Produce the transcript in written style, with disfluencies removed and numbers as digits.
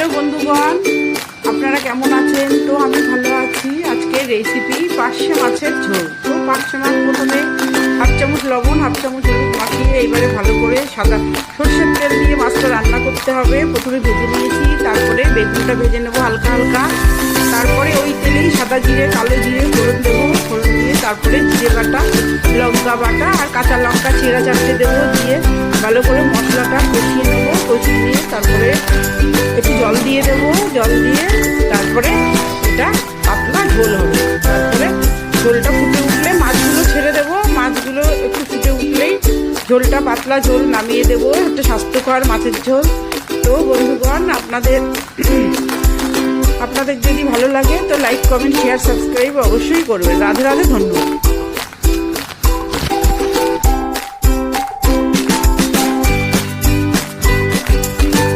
High বন্ধুগণ, আপনারা কেমন আছেন? তো আমি ভালো আছি। আজকে রেসিপি পার্শে মাছের ঝোল। তো পার্শে মাছ প্রথমে হাফ চামচ লবণ, হাফ চামচ হলুদ মাখিয়ে এইবারে ভালো করে সাদা সর্ষের তেল দিয়ে মাছটা রান্না করতে হবে। প্রথমে ভেজে নিয়েছি, তারপরে বেগুনটা ভেজে নেবো হালকা হালকা। তারপরে ওই তেলেই সাদা জিরে, কালো জিরে ফোড়ন দেবো। ফোড়ন দিয়ে তারপরে জিরে বাটা, লঙ্কা বাটা আর কাঁচা লঙ্কা চেরা চারটে দেবো। দিয়ে ভালো করে মশলাটা কষিয়ে নেবো। কষিয়ে নিয়ে তারপরে একটু জল দিয়ে দেবো। জল দিয়ে তারপরে এটা পাতলা ঝোল হবে। তারপরে ঝোলটা ফুটে উঠলে মাছগুলো ছেড়ে দেবো। মাছগুলো একটু ফুটে উঠলেই ঝোলটা পাতলা ঝোল নামিয়ে দেবো। একটা স্বাস্থ্যকর মাছের ঝোল। তো বন্ধুগণ, আপনাদের যদি ভালো লাগে তো লাইক, কমেন্ট, শেয়ার, সাবস্ক্রাইব অবশ্যই করবেন। রাধে রাধে, ধন্যবাদ।